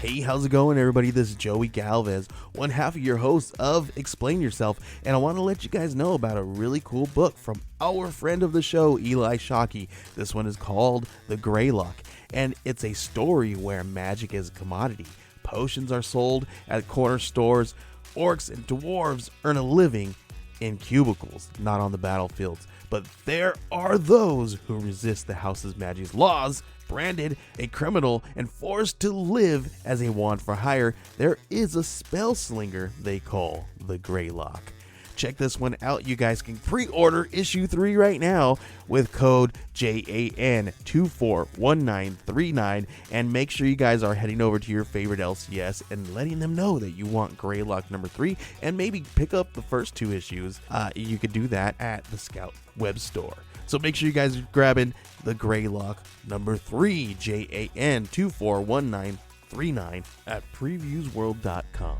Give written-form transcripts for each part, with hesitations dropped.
Hey, how's it going, everybody? This is Joey Galvez, one half of your host of Explain Yourself, and I want to let you guys know about a really cool book from our friend of the show, Eli Shockey. This one is called The Greylock, and it's a story where magic is a commodity. Potions are sold at corner stores. Orcs and dwarves earn a living in cubicles, not on the battlefields. But there are those who resist the house's magic's laws. Branded a criminal and forced to live as a wand for hire, there is a spell slinger they call the Greylock. Check this one out. You guys can pre-order issue 3 right now with code JAN241939, and make sure you guys are heading over to your favorite LCS and letting them know that you want Greylock number 3, and maybe pick up the first 2 issues. You could do that at the Scout web store. So make sure you guys are grabbing the Greylock number 3, JAN241939 at previewsworld.com.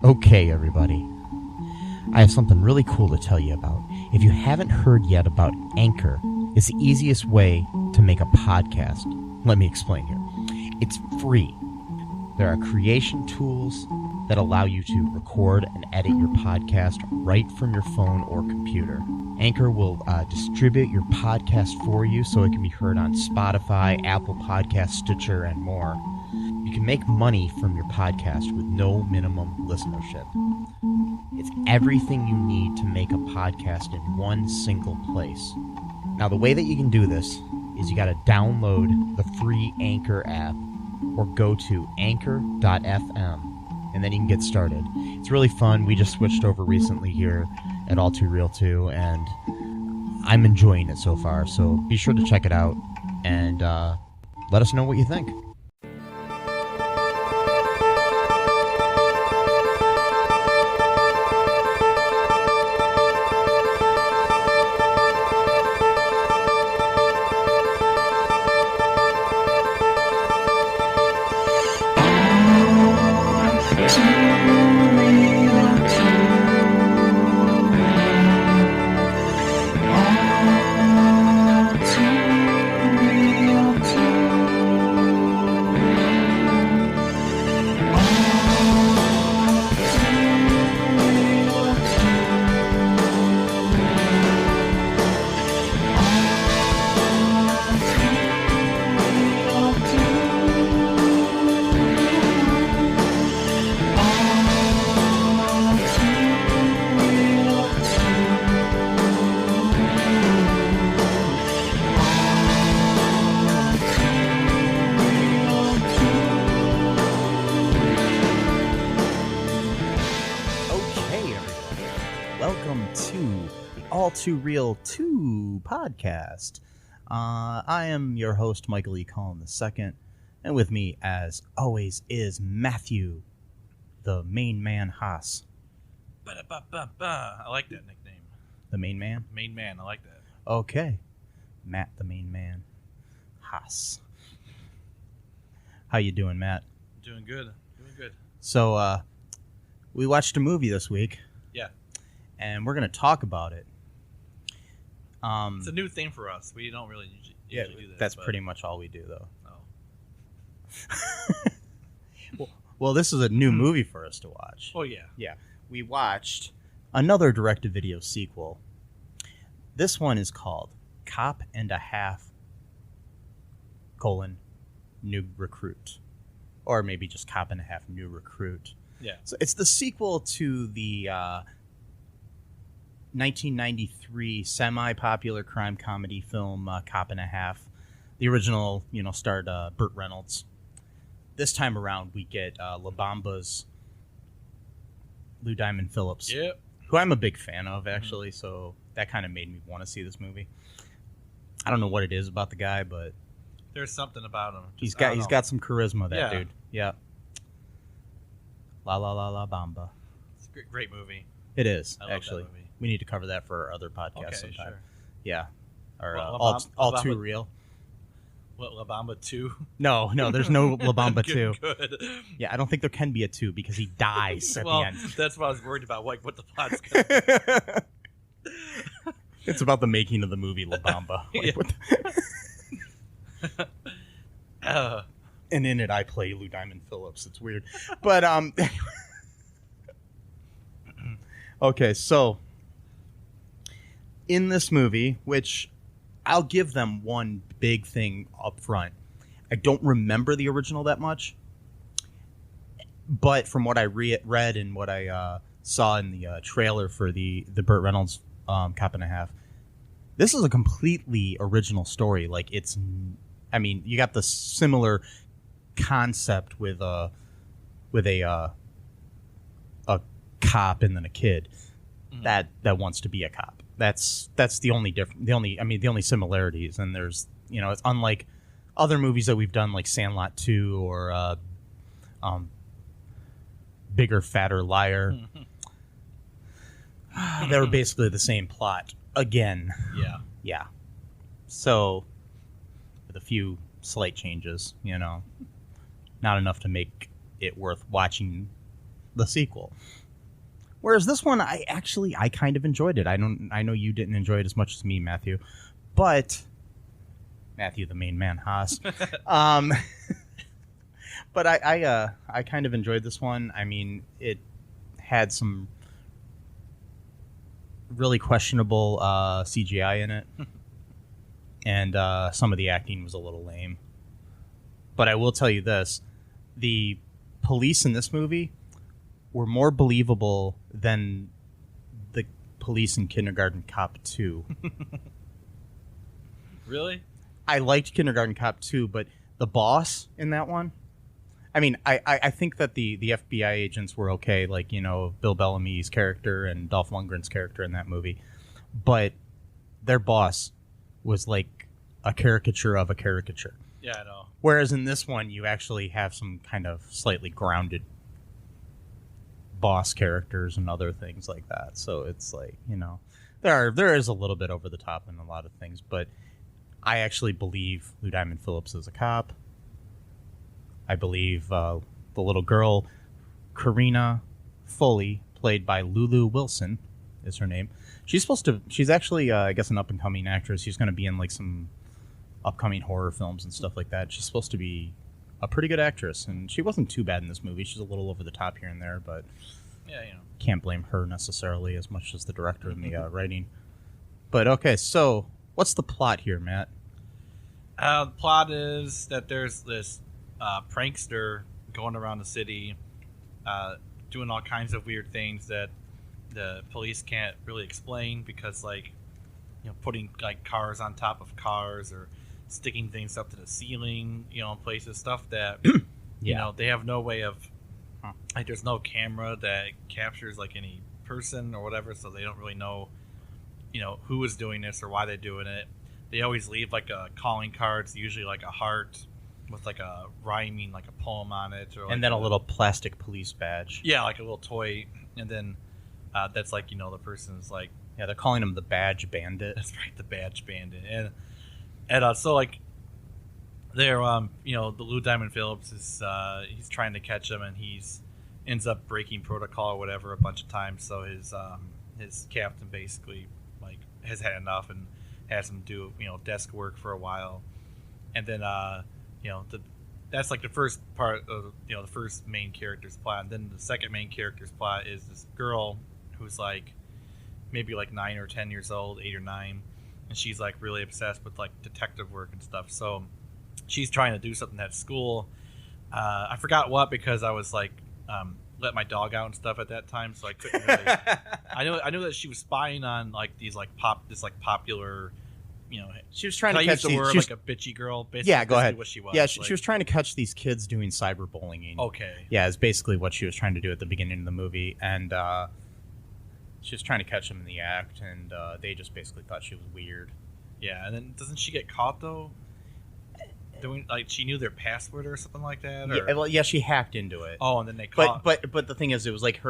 Okay, everybody. I have something really cool to tell you about. If you haven't heard yet about Anchor, it's the easiest way to make a podcast. Let me explain here. It's free. There are creation tools that allow you to record and edit your podcast right from your phone or computer. Anchor will distribute your podcast for you so it can be heard on Spotify, Apple Podcasts, Stitcher, and more. You can make money from your podcast with no minimum listenership. It's everything you need to make a podcast in one single place. Now, the way that you can do this is you got to download the free Anchor app or go to anchor.fm, and then you can get started. It's really fun. We just switched over recently here at All Too Real 2, and I'm enjoying it so far. So be sure to check it out and let us know what you think. Too Real 2 podcast. I am your host, Michael E. Cullen II, and with me, as always, is Matthew, the main man Haas. I like that nickname. The main man? Main man, I like that. Okay. Matt, the main man Haas. How you doing, Matt? Doing good. Doing good. So, we watched a movie this week. Yeah. And we're going to talk about it. It's a new thing for us. We don't really usually do that. That's pretty much all we do, though. Oh. well, this is a new movie for us to watch. Oh, yeah. Yeah. We watched another direct-to-video sequel. This one is called Cop and a Half, New Recruit. Or maybe just Cop and a Half, New Recruit. Yeah. So it's the sequel to the 1993 semi-popular crime comedy film Cop and a Half. The original, starred Burt Reynolds. This time around, we get La Bamba's Lou Diamond Phillips, Yep. who I'm a big fan of, actually, so that kind of made me want to see this movie. I don't know what it is about the guy, but There's something about him. he's got some charisma, that Yeah. dude. Yeah. La La La La Bamba. It's a great movie. It is, I love actually. that movie. We need to cover that for our other podcast Okay, sometime. sure. Yeah. Or Well, all La too Bamba- real. What, La Bamba 2? No, there's no La Bamba 2. Good. Yeah, I don't think there can be a 2 because he dies at Well, the end. that's what I was worried about. Like, what the plot's going to It's about the making of the movie La Bamba. Yeah. What And in it, I play Lou Diamond Phillips. It's weird. But, okay, so in this movie, which I'll give them one big thing up front, I don't remember the original that much. But from what I read and what I saw in the trailer for the Burt Reynolds Cop and a Half, this is a completely original story. Like, it's, I mean, you got the similar concept with a cop and then a kid that wants to be a cop. That's the only similarities. And there's, it's unlike other movies that we've done, like Sandlot 2 or Bigger, Fatter, Liar. They were basically the same plot again. Yeah. So with a few slight changes, not enough to make it worth watching the sequel. Whereas this one, I kind of enjoyed it. I know you didn't enjoy it as much as me, Matthew, but Matthew, the main man, Haas. But I kind of enjoyed this one. I mean, it had some really questionable CGI in it, and some of the acting was a little lame. But I will tell you this: the police in this movie were more believable than the police in Kindergarten Cop 2. Really? I liked Kindergarten Cop 2, but the boss in that one, I mean, I think that the FBI agents were okay, like, Bill Bellamy's character and Dolph Lundgren's character in that movie. But their boss was like a caricature of a caricature. Yeah, I know. Whereas in this one, you actually have some kind of slightly grounded boss characters and other things like that. So it's like, there is a little bit over the top in a lot of things, but I actually believe Lou Diamond Phillips is a cop. I believe the little girl, Karina Foley, played by Lulu Wilson, is her name. She's actually, I guess, an up-and-coming actress. She's going to be in, like, some upcoming horror films and stuff like that. She's supposed to be a pretty good actress, and she wasn't too bad in this movie. She's a little over the top here and there, but yeah, can't blame her necessarily as much as the director and the writing. But, okay, so what's the plot here, Matt? The plot is that there's this prankster going around the city doing all kinds of weird things that the police can't really explain because, like, putting, like, cars on top of cars or sticking things up to the ceiling, places, stuff that, they have no way of, like, there's no camera that captures, like, any person or whatever, so they don't really know, who is doing this or why they're doing it. They always leave, like, a calling cards, usually, like, a heart with, like, a rhyming, like, a poem on it. Or, like, and then a little plastic police badge. Yeah, like a little toy. And then that's, like, the person's, like... Yeah, they're calling him the Badge Bandit. That's right, the Badge Bandit. And so, like, they're, the Lou Diamond Phillips is, he's trying to catch him, and ends up breaking protocol or whatever a bunch of times. So his captain basically, like, has had enough and has him do, desk work for a while. And then, that's, like, the first part of, the first main character's plot. And then the second main character's plot is this girl who's, like, maybe, like, 9 or 10 years old, 8 or 9. And she's, like, really obsessed with, like, detective work and stuff. So she's trying to do something at school. I forgot what, because I was, like, let my dog out and stuff at that time, so I couldn't really... I knew that she was spying on, like, these, like, popular... she was trying to catch the word, like, a bitchy girl. Basically, yeah, go ahead. What she was. Yeah, she was trying to catch these kids doing cyberbullying. Okay. Yeah, it's basically what she was trying to do at the beginning of the movie, and she was trying to catch them in the act, and they just basically thought she was weird. Yeah, and then doesn't she get caught though? Doing, like, she knew their password or something like that. Or? Yeah, she hacked into it. Oh, and then they caught. But the thing is, it was like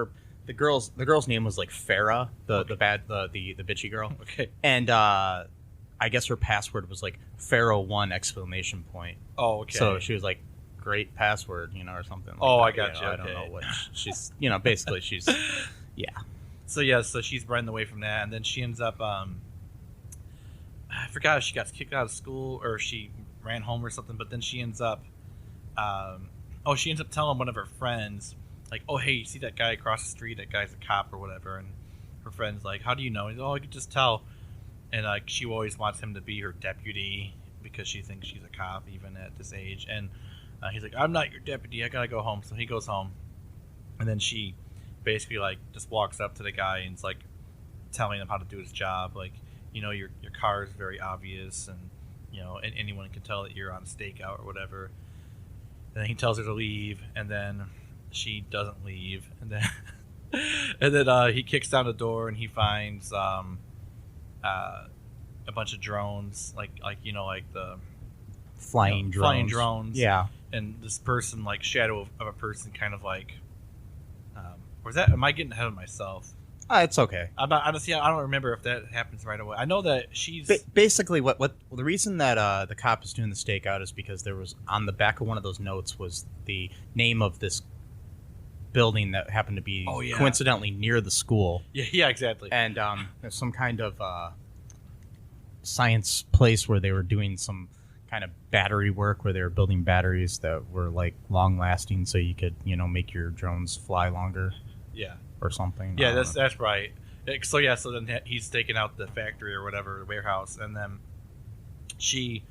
the girl's name was like Farah, the bitchy girl. Okay. And I guess her password was like Pharaoh1! Oh, okay. So she was like, great password, or something. Like I that. got you. I don't know what she's. Basically she's. Yeah. So she's running away from that, and then she ends up. I forgot if she got kicked out of school or she ran home or something, but then she ends up she ends up telling one of her friends, like, oh, hey, you see that guy across the street? That guy's a cop or whatever. And her friend's like, how do you know? He's, oh, I could just tell. And like, she always wants him to be her deputy because she thinks she's a cop even at this age. And he's like, I'm not your deputy. I gotta go home. So he goes home, and then she basically like just walks up to the guy and is like telling him how to do his job. Like, your car is very obvious, and and anyone can tell that you're on a stakeout or whatever. And then he tells her to leave, and then she doesn't leave, and then he kicks down the door and he finds a bunch of drones, like the Flying drones. Yeah. And this person, like shadow of a person, kind of like, am I getting ahead of myself? It's okay. Honestly, I don't remember if that happens right away. I know that she's basically what the reason that the cop is doing the stakeout is because there was on the back of one of those notes was the name of this building that happened to be coincidentally near the school. Yeah, exactly. And there's some kind of science place where they were doing some kind of battery work where they were building batteries that were like long lasting, so you could make your drones fly longer. Yeah. Or something. Yeah, that's right. So then he's taking out the factory or whatever, the warehouse, and then she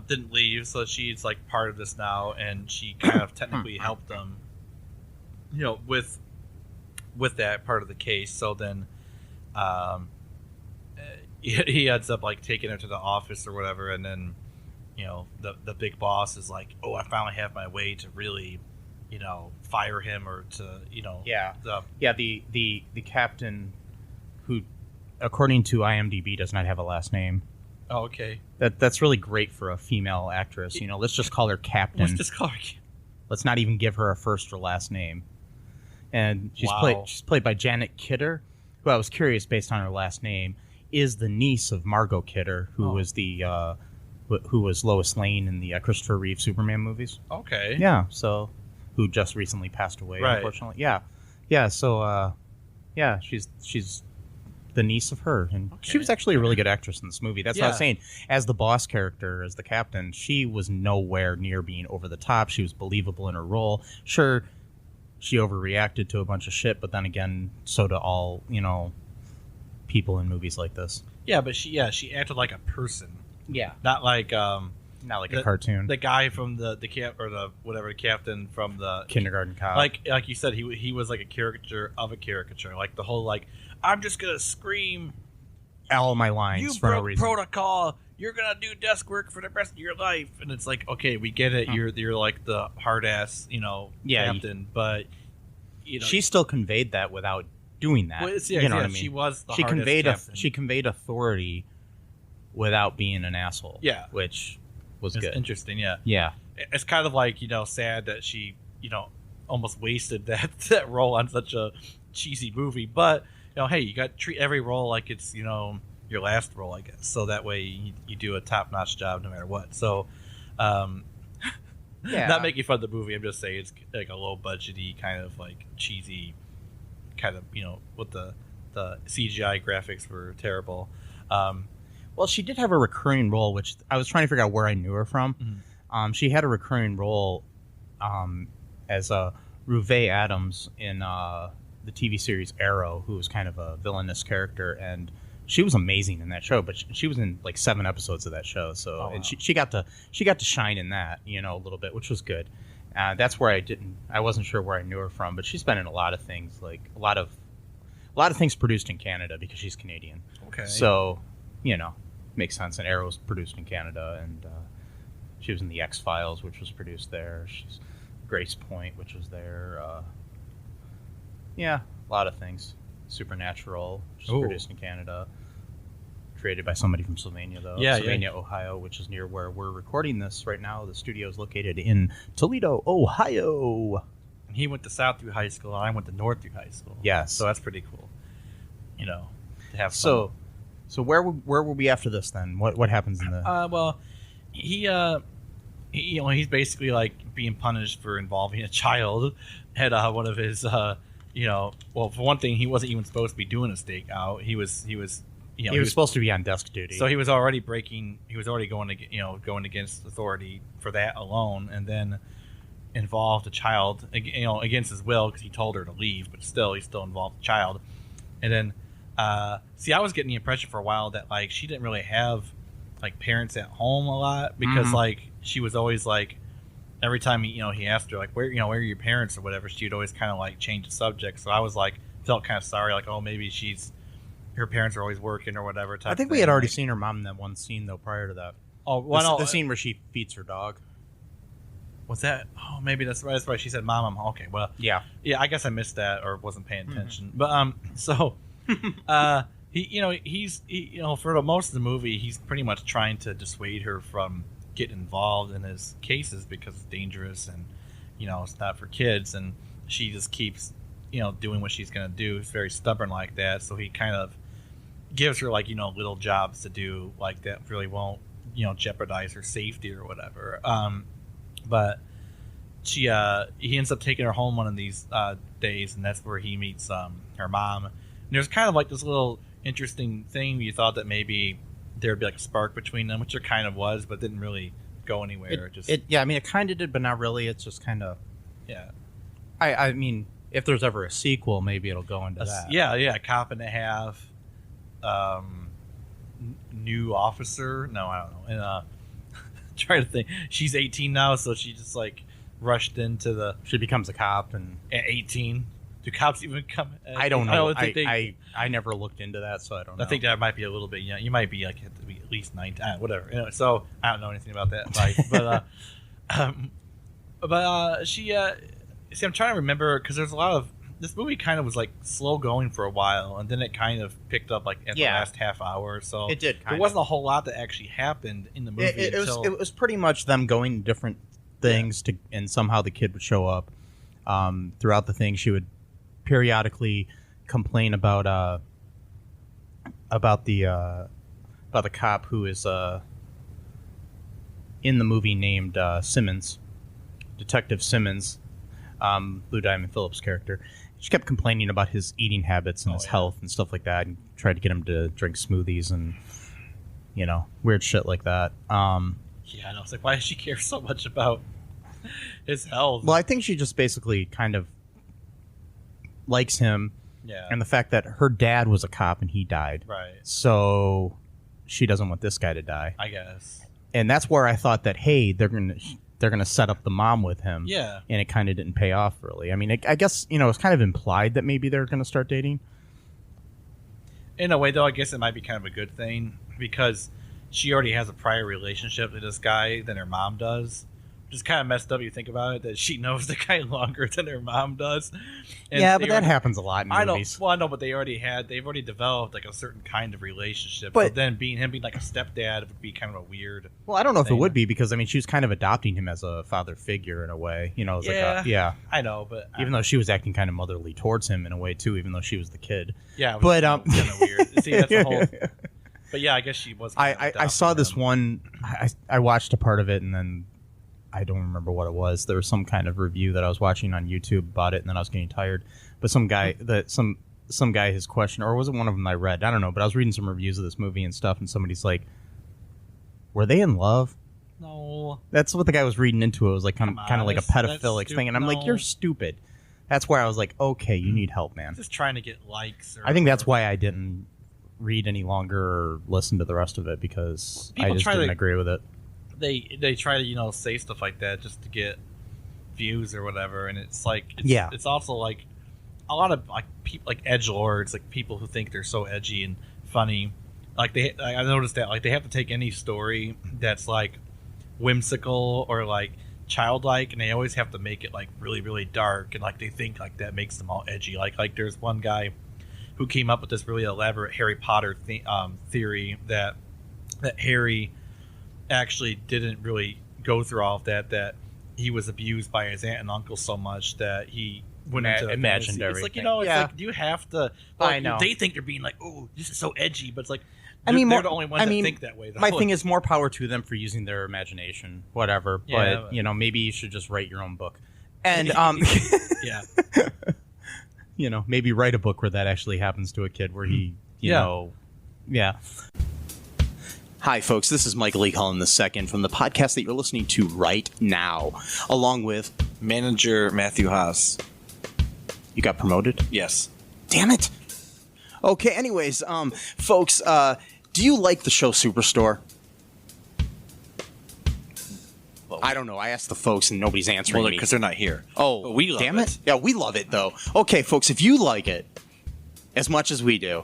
didn't leave, so she's like part of this now, and she kind of technically helped them, with that part of the case. So then he ends up like taking her to the office or whatever, and then the big boss is like, oh, I finally have my way to really fire him or to the captain, who according to IMDb does not have a last name. Oh, okay. That's really great for a female actress. Let's just call her Captain. Let's just call her. Let's not even give her a first or last name. And she's played by Janet Kidder, who I was curious based on her last name is the niece of Margot Kidder, who was who was Lois Lane in the Christopher Reeve Superman movies. Okay. Yeah. So. Who just recently passed away, right. Unfortunately. Yeah. So, she's the niece of her, and she was actually a really good actress in this movie. That's what I was saying. As the boss character, as the captain, she was nowhere near being over the top. She was believable in her role. Sure, she overreacted to a bunch of shit, but then again, so do all people in movies like this. Yeah, but she acted like a person. Yeah, not like a cartoon. The guy from the captain from the Kindergarten Cop. Like you said, he was like a caricature of a caricature. Like the whole I'm just gonna scream all my lines you for no reason. Protocol. You're gonna do desk work for the rest of your life, and it's like, okay, we get it. You're like the hard ass captain, but she still conveyed that without doing that. Well, you know what I mean? She was the she conveyed authority without being an asshole. Yeah, which was good. Interesting, yeah. Yeah. It's kind of like, sad that she, almost wasted that role on such a cheesy movie. But, hey, you got to treat every role like it's, your last role, I guess. So that way you do a top-notch job no matter what. So, not making fun of the movie. I'm just saying it's like a low-budgety kind of like cheesy kind of, with the CGI graphics were terrible. Well, she did have a recurring role, which I was trying to figure out where I knew her from. Mm-hmm. She had a recurring role as Ruve Adams in the TV series Arrow, who was kind of a villainous character, and she was amazing in that show. But she was in like 7 episodes of that show, so and she got to shine in that, a little bit, which was good. That's where I wasn't sure where I knew her from, but she's been in a lot of things, like a lot of things produced in Canada because she's Canadian. Okay, so makes sense. And Arrow's produced in Canada, and she was in the X-Files, which was produced there. She's Grace Point, which was there. A lot of things. Supernatural, which is produced in Canada. Created by somebody from Sylvania, though. Sylvania, Ohio, which is near where we're recording this right now. The studio is located in Toledo, Ohio. And he went to South through high school, and I went to North through high school. Yes. So that's pretty cool, to have fun. So where will we after this then? What happens in the? Well, he's basically like being punished for involving a child at one of his. Well, for one thing, he wasn't even supposed to be doing a stakeout. He was he was supposed to be on desk duty. So he was already going against authority for that alone, and then involved a child, against his will because he told her to leave, but still he still involved the child. And then I was getting the impression for a while that like she didn't really have like parents at home a lot, because like she was always like, every time he asked her like where are your parents or whatever, she'd always kind of like change the subject. So I was like, felt kind of sorry, like, oh, maybe her parents are always working or whatever type I think thing. we had already seen her mom in that one scene though prior to that. Oh, well, the scene where she feeds her dog. Was that? Oh, maybe that's right. That's right. She said, "Mom, I'm okay." Well, yeah. I guess I missed that or wasn't paying attention. But he's for most of the movie, he's pretty much trying to dissuade her from getting involved in his cases because it's dangerous and it's not for kids. And she just keeps doing what she's gonna do. He's very stubborn like that. So he kind of gives her like little jobs to do like that really won't jeopardize her safety or whatever. But he ends up taking her home one of these days, and that's where he meets her mom. And there's kind of like this little interesting thing. You thought that maybe there'd be like a spark between them, which there kind of was, but didn't really go anywhere. It kind of did, but not really. It's just kind of I mean, if there's ever a sequel, maybe it'll go into that. Yeah, Cop and a Half, new officer. No, I don't know. And trying to think, she's 18 now, so she just like rushed into the. She becomes a cop and at 18. Do cops even come? I don't know. I never looked into that, so I don't know. I think that might be a little bit. You might be like at least 19, whatever. Anyway, so I don't know anything about that life, but she. See, I'm trying to remember because there's a lot of this movie. Kind of was like slow going for a while, and then it kind of picked up like at the last half hour. So it did. There wasn't a whole lot that actually happened in the movie. It was pretty much them going to different things and somehow the kid would show up. Throughout the thing, she would periodically complain about the cop who is in the movie named Simmons, Detective Simmons. Lou Diamond Phillips' character. She kept complaining about his eating habits and his health and stuff like that, and tried to get him to drink smoothies and weird shit like that. And I was like, why does she care so much about his health? Well, I think she just basically kind of likes him, and the fact that her dad was a cop and he died, right? So she doesn't want this guy to die, I guess. And that's where I thought that they're gonna set up the mom with him. Yeah. And it kind of didn't pay off, really. I mean, I guess, it's kind of implied that maybe they're going to start dating. In a way, though, I guess it might be kind of a good thing because she already has a prior relationship with this guy than her mom does. Just kind of messed up. You think about it, that she knows the guy longer than her mom does. And but that happens a lot in movies. I know, but they've already developed like a certain kind of relationship. But so then him being like a stepdad would be kind of a weird. Well, I don't know if it would be because she was kind of adopting him as a father figure in a way. I know, but even though she was acting kind of motherly towards him in a way too, even though she was the kid. Yeah, but kind of weird. See, that's the whole. But yeah, I guess she was. I saw this one. I watched a part of it and then. I don't remember what it was. There was some kind of review that I was watching on YouTube about it, and then I was getting tired. But some guy, his question, or was it one of them I read? I don't know. But I was reading some reviews of this movie and stuff, and somebody's like, "Were they in love?" No. That's what the guy was reading into. It was like kind of like a pedophilic thing, and I'm like, "You're stupid." That's where I was like, "Okay, you need help, man." Just trying to get likes. I think that's why I didn't read any longer or listen to the rest of it because I just didn't agree with it. They try to say stuff like that just to get views or whatever, and it's like it's also like a lot of like people like edgelords, like people who think they're so edgy and funny. Like I noticed that like they have to take any story that's like whimsical or like childlike, and they always have to make it like really really dark, and like they think like that makes them all edgy. Like there's one guy who came up with this really elaborate Harry Potter theory that Harry actually didn't really go through all of that he was abused by his aunt and uncle so much that he went into imagined everything. It's like, it's like, do you have to like, I know they think they're being like, oh, this is so edgy, but it's like they're the only ones that think that way though. My thing is more power to them for using their imagination, whatever, but maybe you should just write your own book and maybe write a book where that actually happens to a kid where he you know Yeah. Hi, folks. This is Michael E. Cullen II from the podcast that you're listening to right now, along with Manager Matthew Haas. You got promoted? Yes. Damn it. Okay, anyways, folks, do you like the show Superstore? Well, I don't know. I asked the folks and nobody's answering me. because they're not here. Oh, But we love damn it. it. Yeah, we love it, though. Okay, folks, if you like it as much as we do,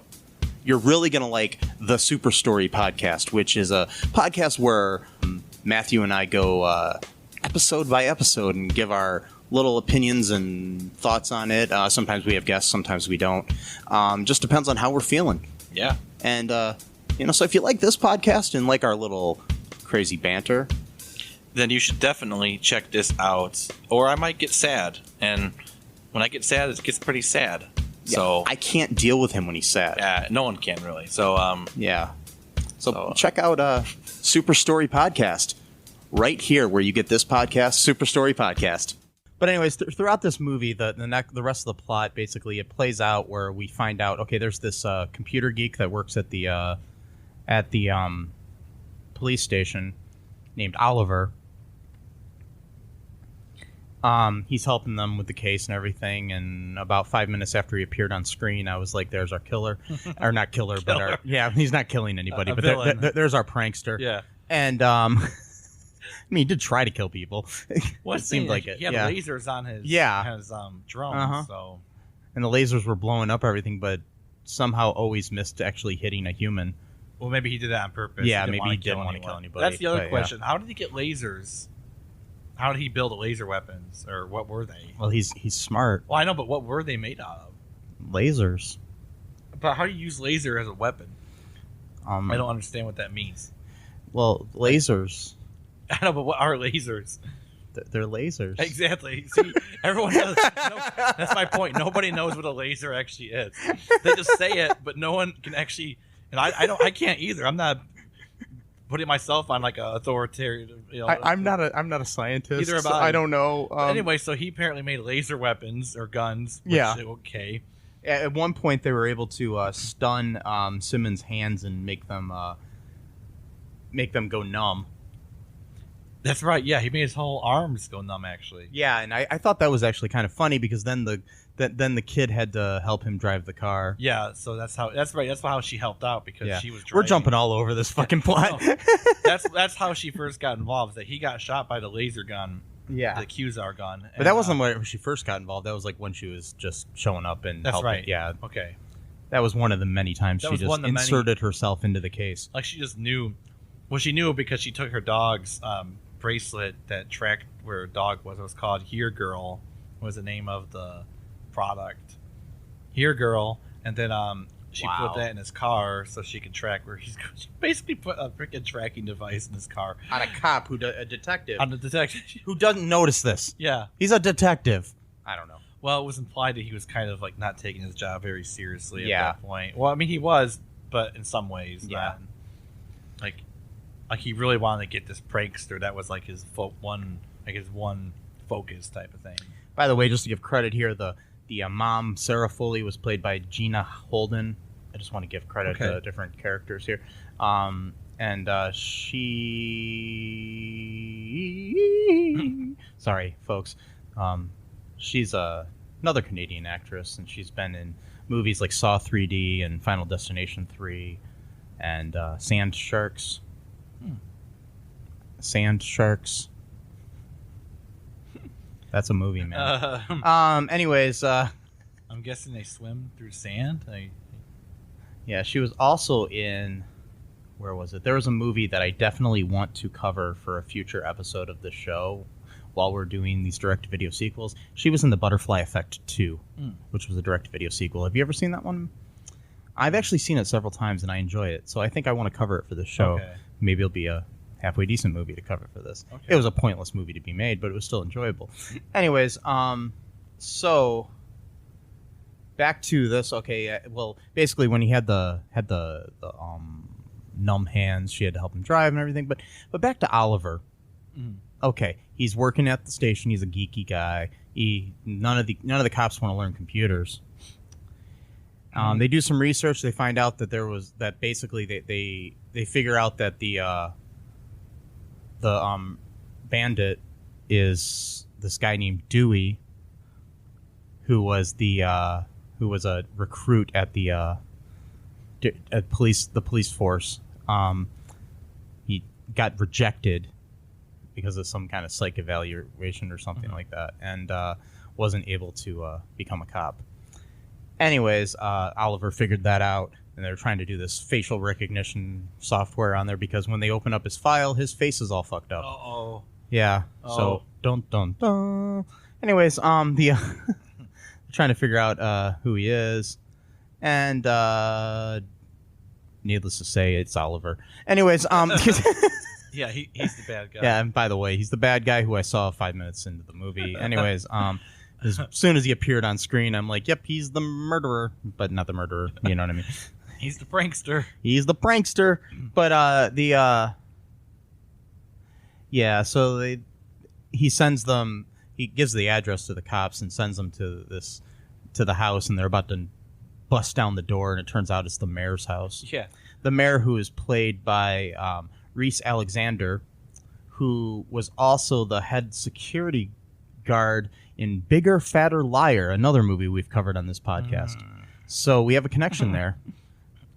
you're really going to like the Super Story podcast, which is a podcast where Matthew and I go episode by episode and give our little opinions and thoughts on it. Sometimes we have guests, sometimes we don't. Just depends on how we're feeling. Yeah. And, so if you like this podcast and like our little crazy banter, Then you should definitely check this out. Or I might get sad. And when I get sad, it gets pretty sad. So I can't deal with him when he's sad. no one can really. So Yeah. So So- check out Super Story Podcast right here where you get this podcast, Super Story Podcast. But anyways, throughout this movie, the rest of the plot basically it plays out where we find out okay, there's this computer geek that works at the police station named Oliver. He's helping them with the case and everything, and about 5 minutes after he appeared on screen, I was like, "There's our killer," or not killer, but he's not killing anybody, A but villain. there's our prankster. Yeah. And I mean, he did try to kill people. What It seemed like it. He had Yeah, lasers on his drone. Uh-huh. So and the lasers were blowing up everything, but somehow always missed actually hitting a human. well, maybe he did that on purpose. Yeah, He maybe wanna he didn't kill want to kill anyone. anybody. That's the other but, yeah. question. How did he get lasers? How did he build laser weapons, or what were they? Well, he's smart. Well, I know, but what were they made out of? Lasers. But how do you use laser as a weapon? I I don't understand what that means. Well, lasers. I know, but what are lasers? They're lasers. Exactly. See, everyone knows. No, that's my point. Nobody knows what a laser actually is. They just say it, but no one can actually. And I can't either. I'm not putting myself on like a authoritarian. I'm not a scientist. Neither am so I. I don't know. But anyway, so he apparently made laser weapons or guns. Which, Yeah. Okay. At one point, they were able to stun Simmons' hands and make them go numb. That's right. Yeah, he made his whole arms go numb. Actually. Yeah, and I thought that was actually kind of funny because then the kid had to help him drive the car. Yeah. So that's right. That's how she helped out because Yeah. she was. We're Driving. jumping all over this fucking plot. No. That's how she first got involved. That he got shot by the laser gun. Yeah. The Qzar gun. But that wasn't where she first got involved. That was like when she was just showing up and That's helping. right. Yeah, Okay. that was one of the many times That she was just one of the many- inserted herself into the case. Like she just knew. Well, she knew because she took her dog's bracelet that tracked where her dog was. It was called Here Girl. Was the name of the product. Here Girl, and then she Wow. put that in his car so she could track where he's going. She basically put a freaking tracking device in his car. On a cop a detective On the detective. who doesn't notice this. Yeah. He's a detective. I don't know. Well, it was implied that he was kind of like not taking his job very seriously Yeah. at that point. Well, I mean, he was, but in some ways, Yeah. not. Like he really wanted to get this prankster. That was like his one focus type of thing. By the way, just to give credit here, the mom Sarah Foley was played by Gina Holden. I just want to give credit Okay. to different characters here, and she. Sorry, folks. She's another Canadian actress, and she's been in movies like Saw 3D and Final Destination 3, and Sand Sharks. Sand Sharks. That's a movie, man. Anyways, I'm guessing they swim through sand. yeah, she was also in. Where was it? There was a movie that I definitely want to cover for a future episode of the show while we're doing these direct-to-video sequels. She was in The Butterfly Effect 2, which was a direct-to-video sequel. Have you ever seen that one? I've actually seen it several times, and I enjoy it. So I think I want to cover it for the show. Okay. Maybe it'll be a halfway decent movie to cover for this. Okay. It was a pointless movie to be made, but it was still enjoyable. Anyways, so back to this. Okay, well, basically when he had the numb hands, she had to help him drive and everything. But back to Oliver. Mhm. Okay, he's working at the station. He's a geeky guy. None of the cops want to learn computers. They do some research. They find out that basically they figure out that the bandit is this guy named Dewey, who was a recruit at the police force. He got rejected because of some kind of psych evaluation or something like that, and wasn't able to become a cop. Anyways, Oliver figured that out, and they're trying to do this facial recognition software on there because when they open up his file, his face is all fucked up. Uh-oh. Yeah. Oh. So dun. Anyways, they're trying to figure out who he is, and needless to say, it's Oliver. Anyways, Yeah, he's the bad guy. yeah, and by the way, he's the bad guy who I saw 5 minutes into the movie. Anyways, as soon as he appeared on screen, I'm like, yep, he's the murderer, but not the murderer. You know what I mean? He's the prankster. He's the prankster. But so he sends them. He gives the address to the cops and sends them to the house, and they're about to bust down the door, and it turns out it's the mayor's house. Yeah. The mayor, who is played by Reese Alexander, who was also the head security guard in Bigger, Fatter, Liar, another movie we've covered on this podcast. So we have a connection there.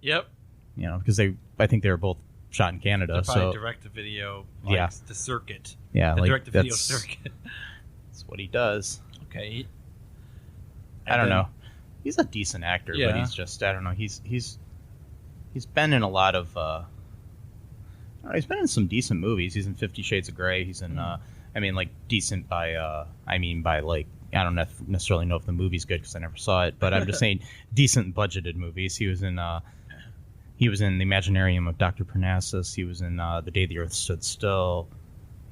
Yep. You know, because I think they were both shot in Canada. They're probably So direct-to-video, Yeah. the circuit. yeah, The like direct-to-video that's circuit. what he does. Okay. I don't know. He's a decent actor, but Yeah. he's just I don't know. He's been in a lot of. He's been in some decent movies. He's in 50 Shades of Grey. He's in. I mean, like decent by. By like I don't necessarily know if the movie's good because I never saw it, but I'm just saying decent budgeted movies. He was in The Imaginarium of Dr. Parnassus. He was in The Day the Earth Stood Still.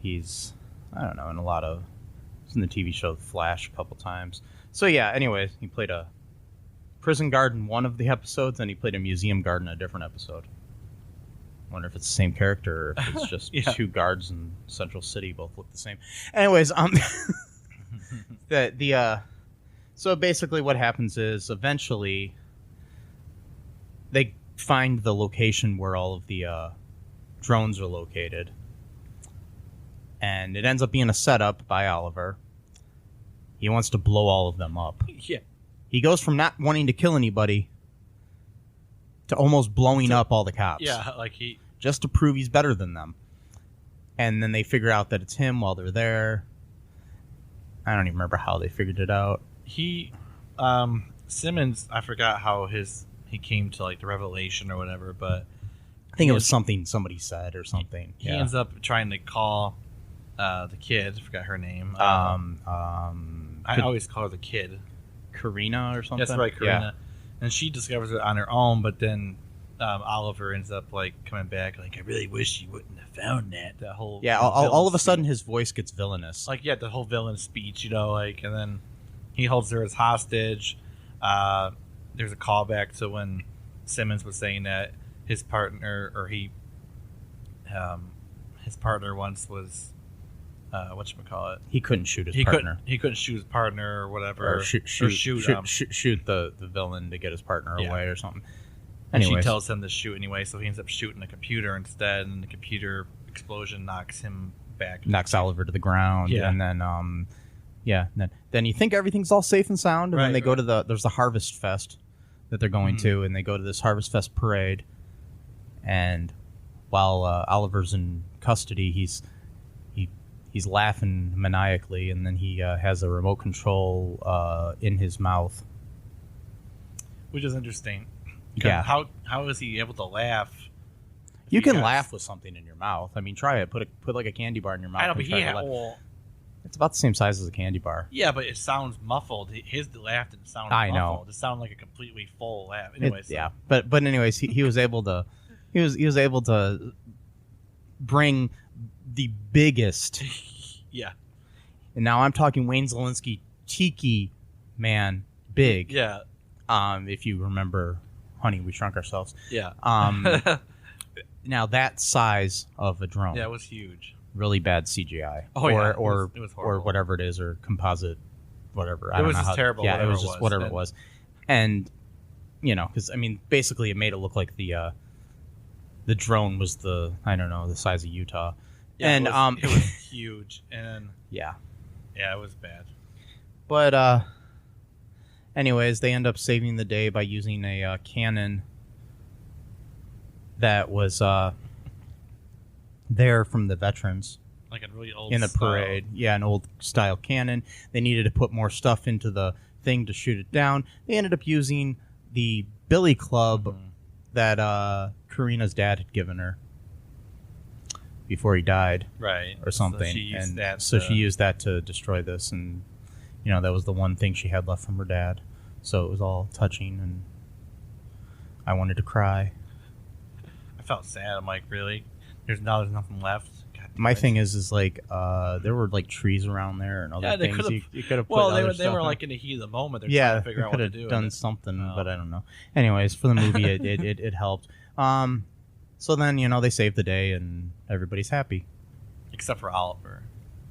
He's in a lot of. He's in the TV show The Flash a couple times. So yeah. Anyways, he played a prison guard in one of the episodes, and he played a museum guard in a different episode. Wonder if it's the same character or if it's just Yeah. two guards in Central City both look the same. Anyways, so basically what happens is eventually they find the location where all of the drones are located, and it ends up being a setup by Oliver. He wants to blow all of them up. Yeah. He goes from not wanting to kill anybody to almost blowing up all the cops. Yeah, like he... Just to prove he's better than them. And then they figure out that it's him while they're there. I don't even remember how they figured it out. Simmons, I forgot how he came to like the revelation or whatever, but I think it was something somebody said or something. he ends up trying to call the kid. I forgot her name. I always call her the kid. Karina or something? That's right, Karina. Yeah. And she discovers it on her own, but then Oliver ends up like coming back like, I really wish you wouldn't have found that. That whole all of a villain sudden his voice gets villainous. like the whole villain speech, and then he holds her as hostage. There's a callback to when Simmons was saying that his partner once was whatchamacallit. He couldn't shoot his partner. He couldn't shoot his partner or whatever. Or shoot the villain to get his partner Yeah. away or something. And she Anyways. tells him to shoot anyway, so he ends up shooting the computer instead, and the computer explosion knocks him back. Knocks Oliver to the ground, Yeah. and then then you think everything's all safe and sound, and then they go to there's the Harvest Fest that they're going to, and they go to this Harvest Fest parade, and while Oliver's in custody, he's laughing maniacally, and then he has a remote control in his mouth, Which is interesting. Yeah. How is he able to laugh? You can laugh with something in your mouth. I mean, try it. Put like a candy bar in your mouth. I know, but and try to laugh. well, It's about the same size as a candy bar. yeah, but it sounds muffled. His laugh didn't sound I know. muffled. It sounded like a completely full laugh. Anyways, Yeah, but anyways, he was able to he was able to bring the biggest. yeah, And now I'm talking Wayne Szalinski, Tiki Man, big. yeah, If you remember, Honey, We Shrunk Ourselves. yeah. Now that size of a drone. Yeah, it was huge. Really bad CGI. Oh, yeah. It Or was or horrible. whatever it is, or composite, whatever. I It don't was know just how, terrible, Yeah, it whatever was it just was. whatever it was. And because I mean, basically, it made it look like the drone was the size of Utah, Yeah, and it was huge, and yeah. it was bad. But anyways, they end up saving the day by using a cannon that was there from the veterans Like a really old in the style. parade. Yeah, an old style cannon. They needed to put more stuff into the thing to shoot it down. They ended up using the billy club that Karina's dad had given her before he died, right, or something. So she used that. she used that to destroy this, and that was the one thing she had left from her dad. So it was all touching, and I wanted to cry. I felt sad. I'm like, really? There's nothing left. God damn My it. thing is like there were like trees around there and other they things. could've- You could have put Well, other they stuff were in. like in the heat of the moment. They're trying to They figure out could what to have do. done and something, Oh. but I don't know. Anyways, for the movie, it helped. So then they saved the day and everybody's happy. except for Oliver.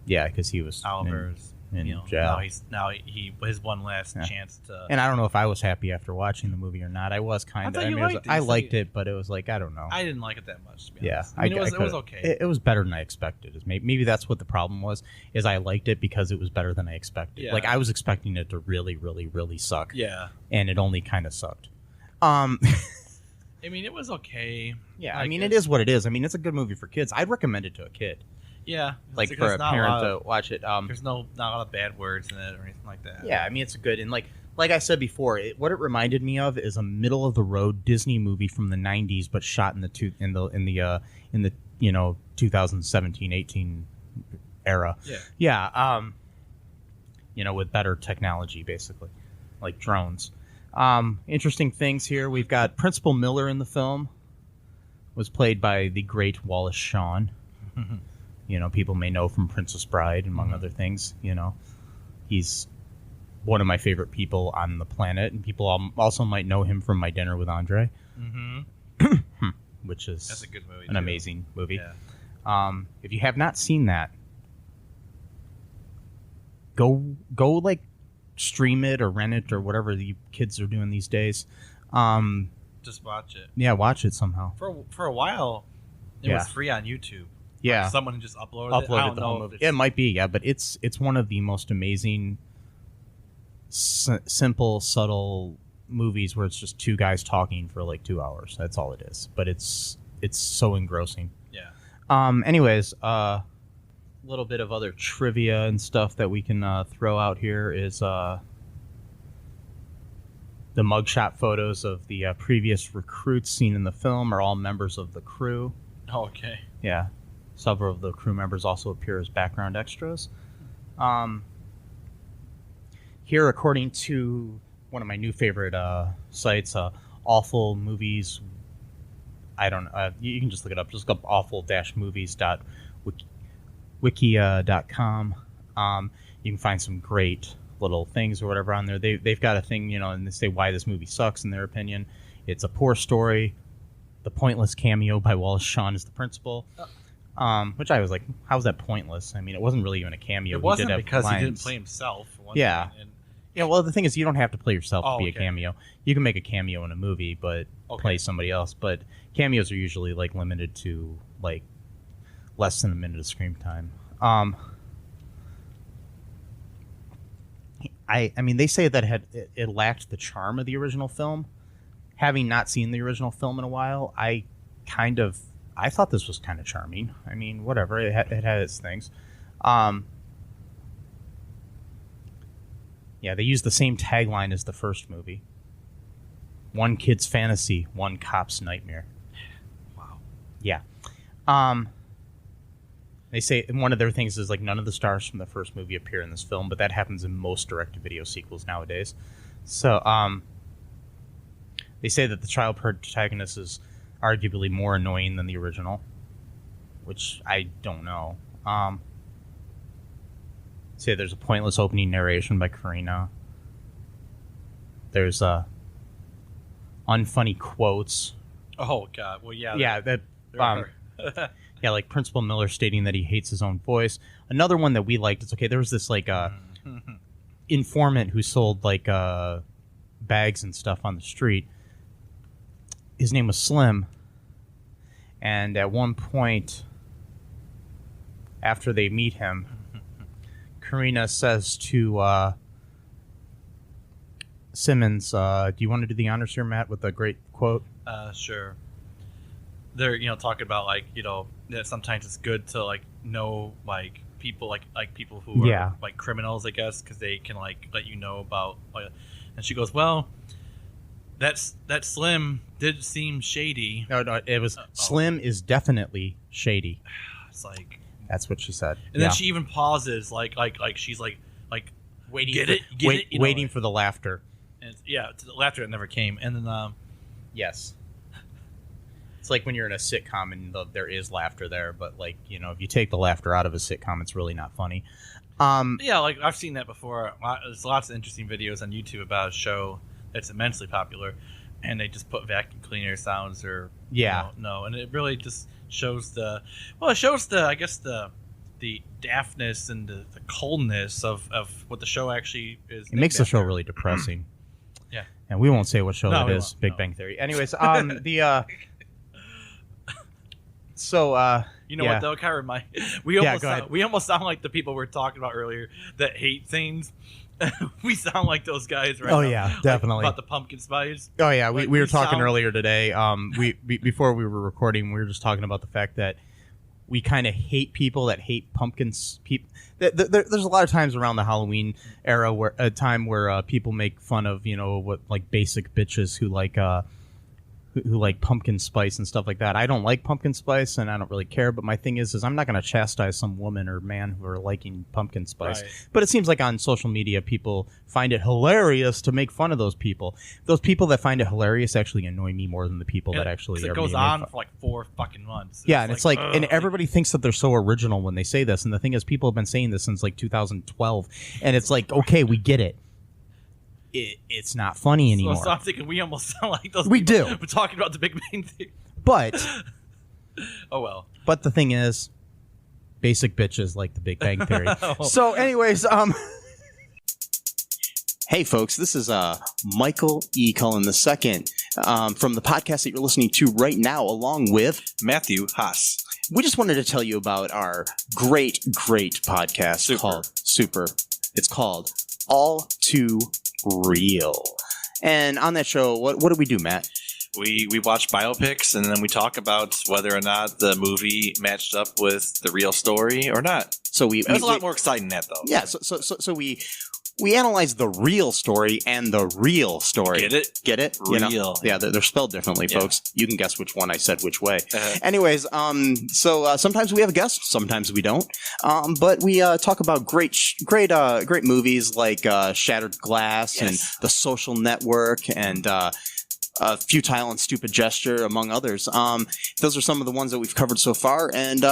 Yeah, because he was Oliver's in jail. now he his one last chance to. And I don't know if I was happy after watching the movie or not. I was kind of. thought you mean, liked it. I You said liked you- it, but it was like I don't know. I didn't like it that much. To be Yeah, honest. I mean, it was could've- okay. It was better than I expected. Maybe that's what the problem was. Is I liked it because it was better than I expected. Yeah. Like I was expecting it to really, really, really suck. Yeah, And it only kind of sucked. I mean, it was okay. Yeah, Like, I mean, it is what it is. I mean, it's a good movie for kids. I'd recommend it to a kid, Yeah, like it's for a not parent lot of- to watch it. There's not a lot of bad words in it or anything like that. Yeah, I mean, it's a good and like I said before, what it reminded me of is a middle of the road Disney movie from the '90s, but shot in the 2017-18 era. Yeah. Yeah, with better technology, basically, like drones. Interesting things here. We've got Principal Miller in the film. Was played by the great Wallace Shawn. People may know from Princess Bride, among other things. He's one of my favorite people on the planet, and people also might know him from My Dinner with Andre, which is That's a good movie. an too. amazing movie. Yeah. If you have not seen that, go like stream it or rent it or whatever the kids are doing these days. Just watch it. Yeah, watch it somehow. For a while, it Yeah. was free on YouTube. Yeah, Someone just uploaded it. I don't the know whole if movie. it's- Yeah, it might be. Yeah, but it's one of the most amazing, simple, subtle movies where it's just two guys talking for like 2 hours. That's all it is. But it's so engrossing. Yeah. Anyways, a little bit of other trivia and stuff that we can throw out here is the mugshot photos of the previous recruits seen in the film are all members of the crew. Oh, okay. Yeah. Several of the crew members also appear as background extras. Here, according to one of my new favorite sites, Awful Movies. I don't know. You can just look it up. Just look up awful-movies.wiki.com. You can find some great little things or whatever on there. They've got a thing, and they say why this movie sucks in their opinion. It's a poor story. The pointless cameo by Wallace Shawn as the principal. Which I was like, how's that pointless? I mean, it wasn't really even a cameo. It wasn't He did have because he didn't lines. play himself. For one Yeah. thing, and Yeah, well, the thing is, you don't have to play yourself to be a okay. cameo. You can make a cameo in a movie, but play somebody else. But cameos are usually like limited to like less than a minute of screen time. I mean, they say that it lacked the charm of the original film. Having not seen the original film in a while, I thought this was kind of charming. I mean, whatever, it had its things. Yeah, they used the same tagline as the first movie. One kid's fantasy, one cop's nightmare. wow. Yeah. They say one of their things is like none of the stars from the first movie appear in this film, but that happens in most direct-to-video sequels nowadays. So, they say that the child protagonist is arguably more annoying than the original, which I don't know. Say there's a pointless opening narration by Karina. There's unfunny quotes. Oh God. Well, yeah. Yeah, that there are. yeah, like Principal Miller stating that he hates his own voice. Another one that we liked. It's okay. There was this like informant who sold like bags and stuff on the street. his name was Slim. And at one point, after they meet him, Karina says to Simmons, do you want to do the honors here, Matt, with a great quote? Sure. They're talking about that sometimes it's good to know people like people who are like criminals, I guess, because they can let you know about. And she goes, well, that Slim did seem shady. No, it was Slim is definitely shady. It's like that's what she said. And then she even pauses, like she's like waiting, waiting for the laughter. And the laughter that never came. And then yes. It's like when you're in a sitcom and there is laughter there, but if you take the laughter out of a sitcom, it's really not funny. I've seen that before. There's lots of interesting videos on YouTube about a show that's immensely popular, and they just put vacuum cleaner sounds or and it really just shows the daftness and the coldness of what the show actually is. It makes the show really depressing. Yeah, and we won't say what show that is. Big no. Bang Theory. Anyways, the. So what though, kind of remind we almost sound like the people we were talking about earlier that hate things. We sound like those guys right now. Oh yeah, definitely. About the pumpkin spice. Oh yeah, we were talking earlier today. Before we were recording, we were just talking about the fact that we kind of hate people that hate pumpkins. There's a lot of times around the Halloween era where people make fun of what basic bitches who like pumpkin spice and stuff like that. I don't like pumpkin spice and I don't really care, but my thing is I'm not going to chastise some woman or man who are liking pumpkin spice. Right. But it seems like on social media people find it hilarious to make fun of those people. Those people that find it hilarious actually annoy me more than the people that actually it goes on for 4 fucking months. Yeah, and it's and everybody thinks that they're so original when they say this, and the thing is people have been saying this since 2012, and it's okay, we get it. It's not funny anymore. So I'm thinking we almost sound like those. We do. We're talking about the Big Bang Theory. But oh well. But the thing is, basic bitches like the Big Bang Theory. So, anyways, hey folks, this is Michael E. Cullen II from the podcast that you're listening to right now, along with Matthew Haas. We just wanted to tell you about our great podcast called Super. It's called All Too Real. And on that show, what do we do, Matt? We watch biopics, and then we talk about whether or not the movie matched up with the real story or not. So it was a lot more exciting than that, though. Yeah, so we analyze the real story and the real story. Get it? Get it? Real. Yeah, they're spelled differently, folks. You can guess which one I said which way. Anyways, so sometimes we have a guest, sometimes we don't. But we talk about great movies like Shattered Glass and The Social Network and Futile and Stupid Gesture, among others. Those are some of the ones that we've covered so far, and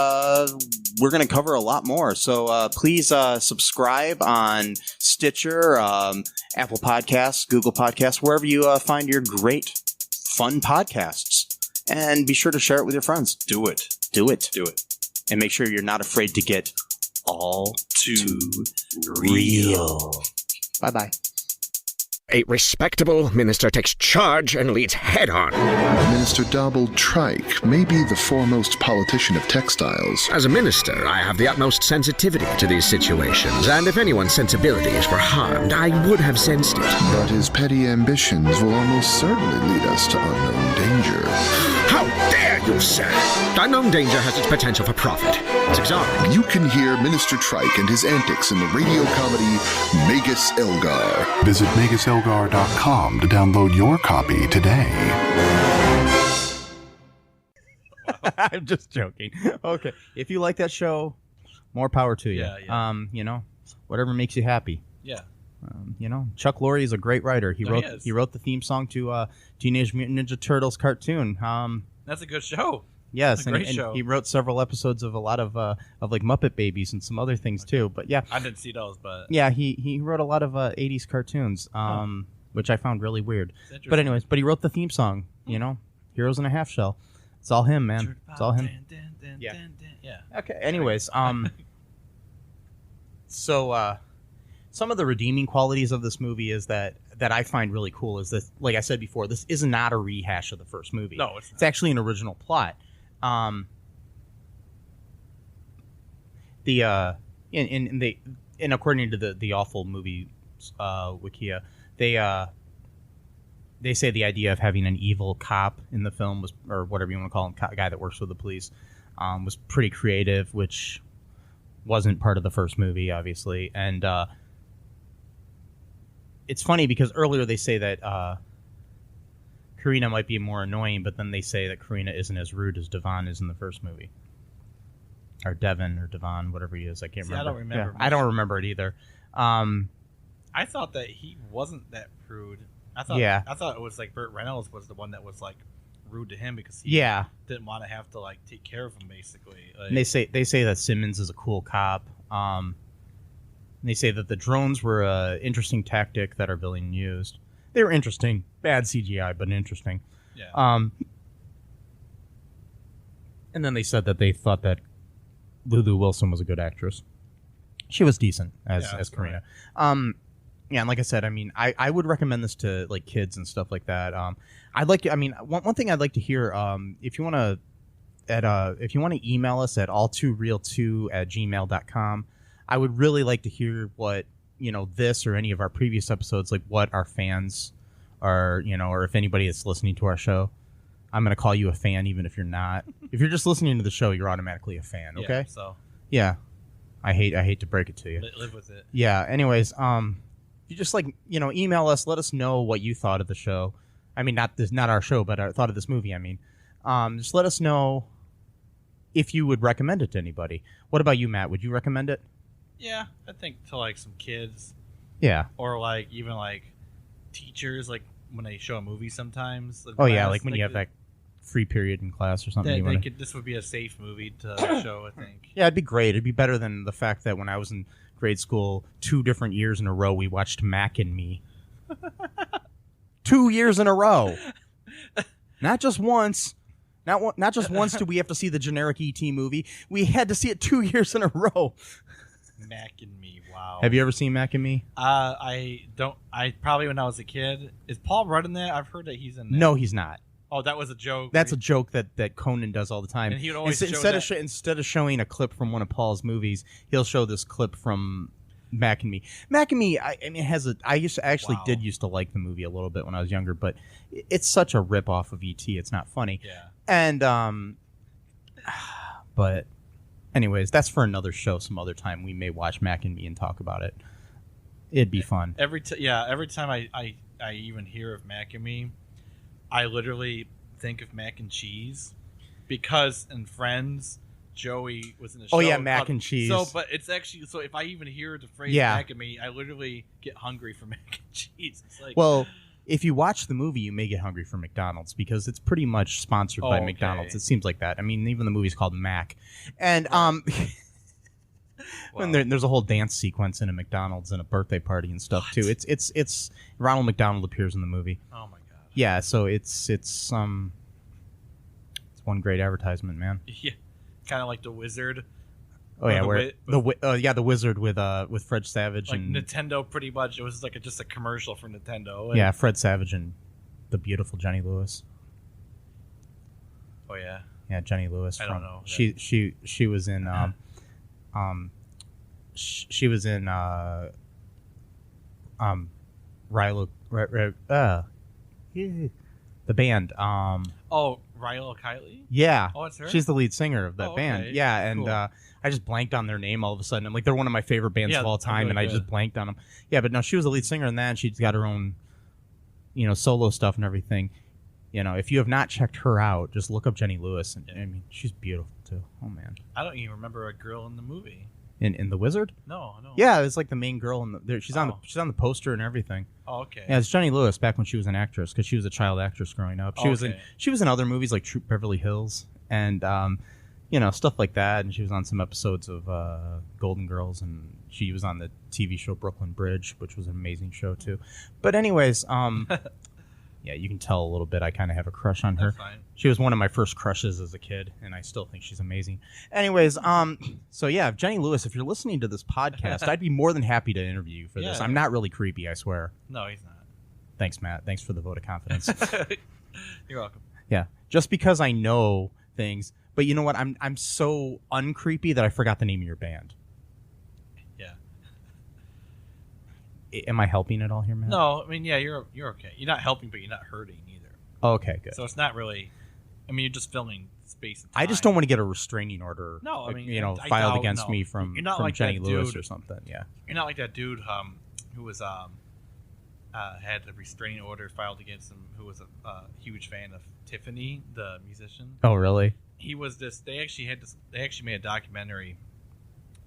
we're going to cover a lot more. So please subscribe on Stitcher, Apple Podcasts, Google Podcasts, wherever you find your great, fun podcasts. And be sure to share it with your friends. Do it. And make sure you're not afraid to get all too real. Bye-bye. A respectable minister takes charge and leads head-on. Minister Dobble Trike may be the foremost politician of textiles. As a minister, I have the utmost sensitivity to these situations, and if anyone's sensibilities were harmed, I would have sensed it. But his petty ambitions will almost certainly lead us to unknown danger. How dare you, sir! Unknown danger has its potential for profit. It's exotic. You can hear Minister Trike and his antics in the radio comedy Magus Elgar. Visit MagusElgar.com to download your copy today. I'm just joking. Okay. If you like that show, more power to you. Yeah. Whatever makes you happy. Yeah. Chuck Lorre is a great writer. He wrote he the theme song to Teenage Mutant Ninja Turtles cartoon. That's a good show. Yes, and he wrote several episodes of a lot of like Muppet Babies and some other things too. But yeah, I didn't see those, but yeah, he wrote a lot of 80s cartoons, which I found really weird. But anyways, he wrote the theme song. Heroes in a Half Shell. It's all him, man. It's all him. Yeah. Okay. Anyways, so some of the redeeming qualities of this movie is that that I find really cool is that, like I said before, this is not a rehash of the first movie. No, it's not. It's actually an original plot. And according to the awful movie Wikia, they say the idea of having an evil cop in the film was, or whatever you want to call him, a guy that works with the police, was pretty creative, which wasn't part of the first movie, obviously. And it's funny because earlier they say that Karina might be more annoying, but then they say that Karina isn't as rude as Devon is in the first movie. Or Devon or Devon, whatever he is. I can't remember. I don't remember. Yeah, I don't remember it either. I thought that he wasn't that rude. I thought it was like Burt Reynolds was the one that was like rude to him because he didn't want to have to like take care of him basically. Like, and they say that Simmons is a cool cop. They say that the drones were an interesting tactic that our villain used. They were interesting, bad CGI, but interesting. Yeah. And then they said that they thought that Lulu Wilson was a good actress. She was decent as Karina. Yeah, and like I said, I mean, I would recommend this to like kids and stuff like that. I'd like to. I mean, one thing I'd like to hear, if you want to, if you want to email us at all2real2@gmail.com, I would really like to hear what this or any of our previous episodes, like what our fans are, or if anybody that's listening to our show. I'm going to call you a fan, even if you're not. If you're just listening to the show, you're automatically a fan. Okay. Yeah, so yeah, I hate to break it to you. live with it. Yeah. Anyways, you just email us, let us know what you thought of the show. I mean, not our show, but our thought of this movie. I mean, just let us know if you would recommend it to anybody. What about you, Matt? Would you recommend it? Yeah, I think to like some kids. Yeah. Or like even like teachers, like when they show a movie sometimes. Oh yeah, like when you have that free period in class or something. This would be a safe movie to show, I think. Yeah, it'd be great. It'd be better than the fact that when I was in grade school, 2 different years in a row, we watched Mac and Me. 2 years in a row. Not just once. Not just once did we have to see the generic E.T. movie. We had to see it 2 years in a row. Mac and Me, wow. Have you ever seen Mac and Me? I don't. I probably when I was a kid. Is Paul Rudd in that? I've heard that he's in that. No, he's not. Oh, that was a joke. That's a joke that Conan does all the time. And he would always instead of showing a clip from one of Paul's movies, he'll show this clip from Mac and Me. Mac and Me, I mean, it has a. I used to used to like the movie a little bit when I was younger, but it's such a rip off of E.T. It's not funny. Yeah. And but anyways, that's for another show. Some other time we may watch Mac and Me and talk about it. It'd be fun. Every time I even hear of Mac and Me, I literally think of mac and cheese because in Friends, Joey was in the show. Oh yeah, mac and cheese. So, but it's actually if I even hear the phrase mac and me, I literally get hungry for mac and cheese. It's like, well, if you watch the movie, you may get hungry for McDonald's because it's pretty much sponsored by McDonald's. It seems like that. I mean, even the movie's called Mac, and when there's a whole dance sequence in a McDonald's and a birthday party and stuff too. It's Ronald McDonald appears in the movie. Oh my god. Yeah, so it's one great advertisement, man. Yeah, kind of like the Wizard. Oh yeah, the Wizard with Fred Savage like and Nintendo. Pretty much, it was like just a commercial for Nintendo. And, yeah, Fred Savage and the beautiful Jenny Lewis. Oh yeah. Yeah, Jenny Lewis. I don't know. She was in she was in Rilo the band. Oh, Rilo Kiley? Yeah. Oh, it's her? She's the lead singer of that band. Okay. Yeah, and cool. I just blanked on their name all of a sudden. I'm like, they're one of my favorite bands of all time, really and I just blanked on them. Yeah, but no, she was the lead singer in that, and she's got her own, solo stuff and everything. If you have not checked her out, just look up Jenny Lewis, and I mean, she's beautiful too. Oh man. I don't even remember a girl in the movie. In The Wizard? No. Yeah, it's like the main girl in the. She's on the poster and everything. Oh, okay. Yeah, it's Jenny Lewis back when she was an actress because she was a child actress growing up. She was in other movies like Troop Beverly Hills and stuff like that. And she was on some episodes of Golden Girls, and she was on the TV show Brooklyn Bridge, which was an amazing show too. But anyways, yeah, you can tell a little bit. I kind of have a crush on her. That's fine. She was one of my first crushes as a kid, and I still think she's amazing. Anyways, so yeah, Jenny Lewis, if you're listening to this podcast, I'd be more than happy to interview you for this. I'm not really creepy, I swear. No, he's not. Thanks, Matt. Thanks for the vote of confidence. You're welcome. Yeah, just because I know things, but you know what? I'm so uncreepy that I forgot the name of your band. Yeah. Am I helping at all here, Matt? No, I mean, yeah, you're okay. You're not helping, but you're not hurting either. Oh, okay, good. So it's not really. I mean, you're just filling space and time. I just don't want to get a restraining order. No, I mean, I filed doubt- against no. me from You're not like Jenny that Lewis dude. or something. Yeah. You're not like that dude who was had a restraining order filed against him, who was a huge fan of Tiffany, the musician. Oh, really? He was this. They actually made a documentary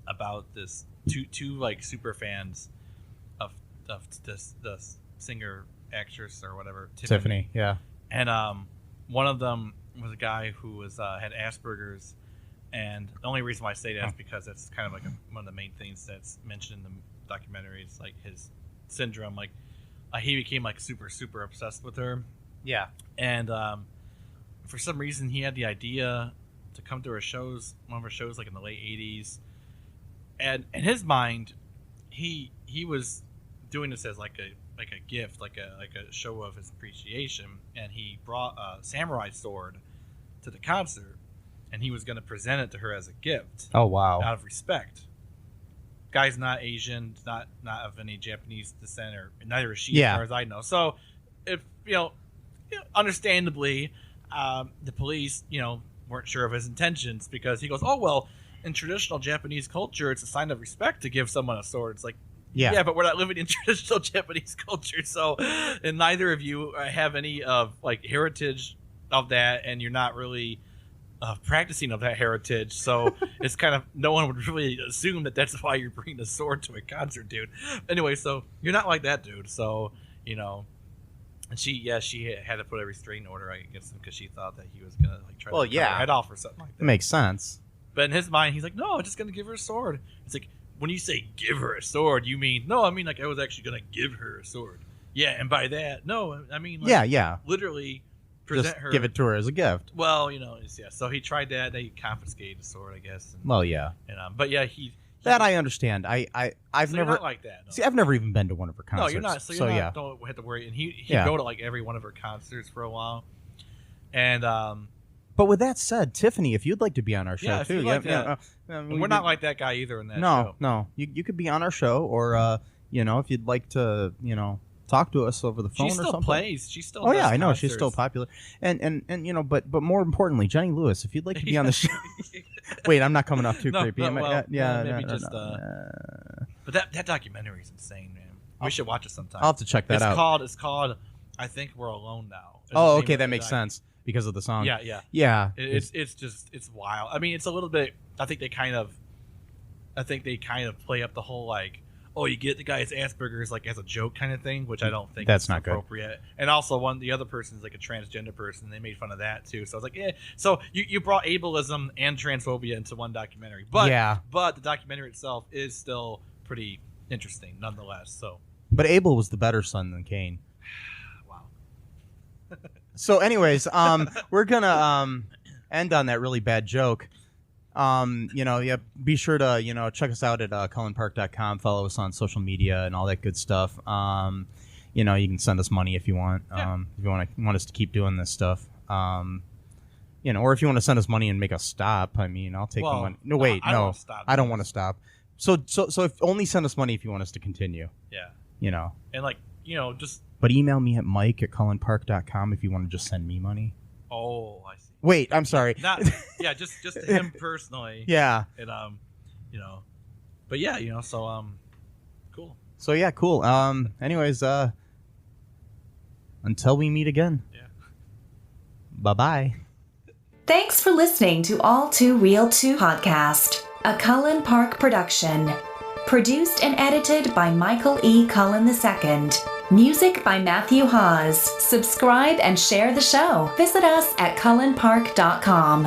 about this two like super fans of the singer actress or whatever Tiffany. Yeah. and one of them was a guy who was had Asperger's, and the only reason why I say that is because that's kind of like one of the main things that's mentioned in the documentary. It's like his syndrome, like he became like super obsessed with her. Yeah. And for some reason, he had the idea to come to her shows, one of her shows, like in the late '80s. And in his mind, he was doing this as like a gift, like a show of his appreciation. And he brought a samurai sword to the concert, and he was going to present it to her as a gift. Oh, wow. Out of respect. Guy's not Asian, not of any Japanese descent, or neither is she, as far as I know. So, if understandably, the police, weren't sure of his intentions, because he goes, "Oh well, in traditional Japanese culture, it's a sign of respect to give someone a sword." It's like, yeah, but we're not living in traditional Japanese culture, so, and neither of you have any of like heritage of that, and you're not really practicing of that heritage, so it's kind of, no one would really assume that that's why you're bringing a sword to a concert, dude. Anyway, so you're not like that, dude. So and she had to put a restraining order against him because she thought that he was gonna like try to cut her head off or something like that. It makes sense. But in his mind, he's like, no, I'm just gonna give her a sword. It's like, when you say give her a sword, you mean, no, I mean like I was actually gonna give her a sword. Yeah, and by that, no, I mean like, yeah, literally present just her, give it to her as a gift. Well, so he tried that. They confiscated the sword, I guess. And, Well, yeah. and but yeah, he That I understand. I've so never you're not like that. No. See, I've never even been to one of her No, concerts. you're not. So you're not. Don't have to worry. And he go to like every one of her concerts for a while. And but with that said, Tiffany, if you'd like to be on our show yeah, if too, you like that. and we're not like that guy either in that show. No, you could be on our show, or if you'd like to, talk to us over the phone She or still something. plays. She still. Oh does yeah, I know concerts. she's still popular, and but more importantly, Jenny Lewis, if you'd like to be on the show. Wait, I'm not coming off too creepy. No, Maybe just. But that documentary is insane, man. We should watch it sometime. I'll have to check that out. It's called. I think We're Alone Now. Oh, okay, that makes sense because of the song. Yeah. It's wild. I mean, it's a little bit. I think they kind of play up the whole like, oh, you get the guy has Asperger's like as a joke kind of thing, which I don't think that's is not appropriate. Good. And also the other person is like a transgender person. They made fun of that too. So I was like, yeah. So you brought ableism and transphobia into one documentary, but the documentary itself is still pretty interesting nonetheless. So, but Abel was the better son than Cain. Wow. So, anyways, we're gonna end on that really bad joke. Be sure to, check us out at cullenpark.com, follow us on social media and all that good stuff. You can send us money if you want, if you want us to keep doing this stuff. Or if you want to send us money and make us stop, I mean, I'll take the money. No, wait, no, I don't want to stop. So if only send us money if you want us to continue. Yeah. And just. But email me at mike@cullenpark.com if you want to just send me money. Oh, I see. Wait, I'm sorry. Just to him personally. Yeah. And but yeah, so cool. So yeah, cool. Anyways, until we meet again. Yeah. Bye-bye. Thanks for listening to All Too Real 2 podcast, a Cullen Park production. Produced and edited by Michael E. Cullen II. Music by Matthew Hawes. Subscribe and share the show. Visit us at cullenpark.com.